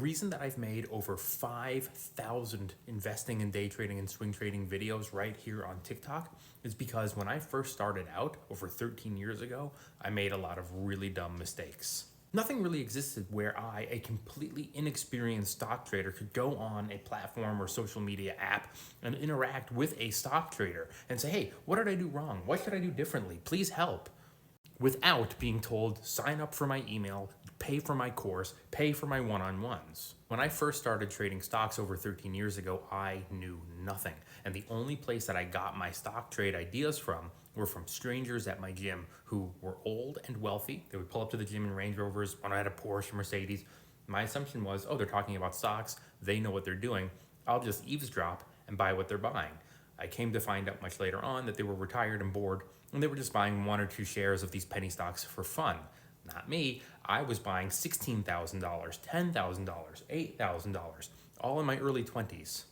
reason that I've made over 5,000 investing and day trading and swing trading videos right here on TikTok is because when I first started out over 13 years ago, I made a lot of really dumb mistakes. Nothing really existed where I, a completely inexperienced stock trader, could go on a platform or social media app and interact with a stock trader and say, hey, what did I do wrong? What should I do differently? Please help. Without being told, sign up for my email, pay for my course, pay for my one-on-ones. When I first started trading stocks over 13 years ago, I knew nothing. And the only place that I got my stock trade ideas from were from strangers at my gym who were old and wealthy. They would pull up to the gym in Range Rovers. When I had a Porsche, Mercedes, my assumption was, oh, they're talking about stocks. They know what they're doing. I'll just eavesdrop and buy what they're buying. I came to find out much later on that they were retired and bored, and they were just buying 1 or 2 shares of these penny stocks for fun. Not me. I was buying $16,000, $10,000, $8,000, all in my early 20s.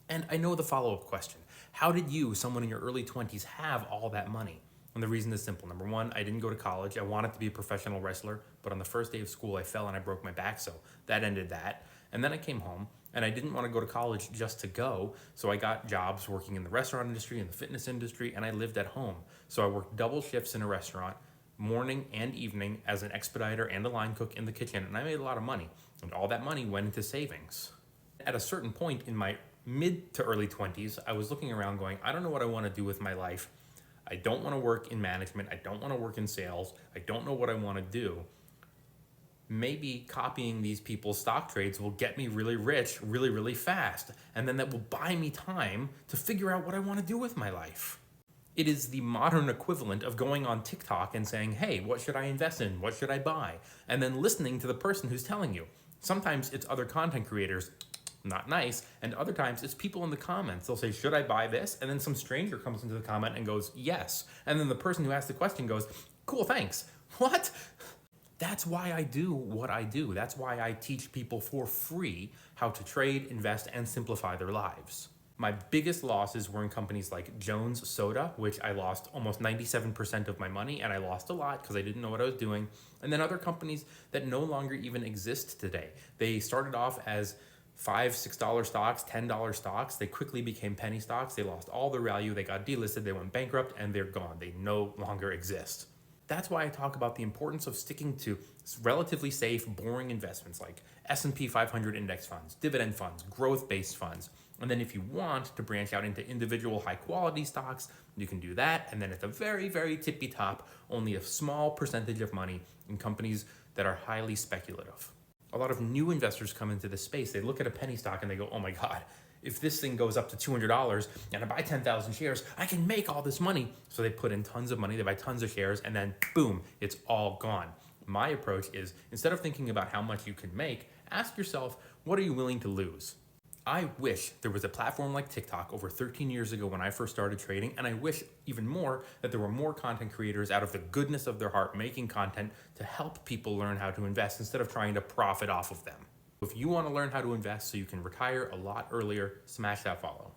And I know the follow-up question. How did you, someone in your early 20s, have all that money? And the reason is simple. Number one, I didn't go to college. I wanted to be a professional wrestler, but on the first day of school, I fell and I broke my back, so that ended that. And then I came home, and I didn't want to go to college just to go, so I got jobs working in the restaurant industry, in the fitness industry, and I lived at home. So I worked double shifts in a restaurant, morning and evening, as an expediter and a line cook in the kitchen, and I made a lot of money. And all that money went into savings. At a certain point in my mid to early 20s, I was looking around going, I don't know what I want to do with my life. I don't want to work in management. I don't want to work in sales. I don't know what I want to do. Maybe copying these people's stock trades will get me really rich really, really fast. And then that will buy me time to figure out what I want to do with my life. It is the modern equivalent of going on TikTok and saying, hey, what should I invest in? What should I buy? And then listening to the person who's telling you. Sometimes it's other content creators, not nice, and other times it's people in the comments. They'll say, should I buy this? And then some stranger comes into the comment and goes, yes. And then the person who asked the question goes, cool, thanks. What? That's why I do what I do. That's why I teach people for free how to trade, invest, and simplify their lives. My biggest losses were in companies like Jones Soda, which I lost almost 97% of my money, and I lost a lot because I didn't know what I was doing. And then other companies that no longer even exist today. They started off as $5, $6 stocks, $10 stocks. They quickly became penny stocks. They lost all their value. They got delisted. They went bankrupt, and they're gone. They no longer exist. That's why I talk about the importance of sticking to relatively safe, boring investments like S&P 500 index funds, dividend funds, growth-based funds. And then if you want to branch out into individual high-quality stocks, you can do that. And then at the very, very tippy top, only a small percentage of money in companies that are highly speculative. A lot of new investors come into this space. They look at a penny stock and they go, oh my God, if this thing goes up to $200 and I buy 10,000 shares, I can make all this money. So they put in tons of money, they buy tons of shares, and then boom, it's all gone. My approach is, instead of thinking about how much you can make, ask yourself, what are you willing to lose? I wish there was a platform like TikTok over 13 years ago when I first started trading, and I wish even more that there were more content creators out of the goodness of their heart making content to help people learn how to invest instead of trying to profit off of them. If you want to learn how to invest so you can retire a lot earlier, smash that follow.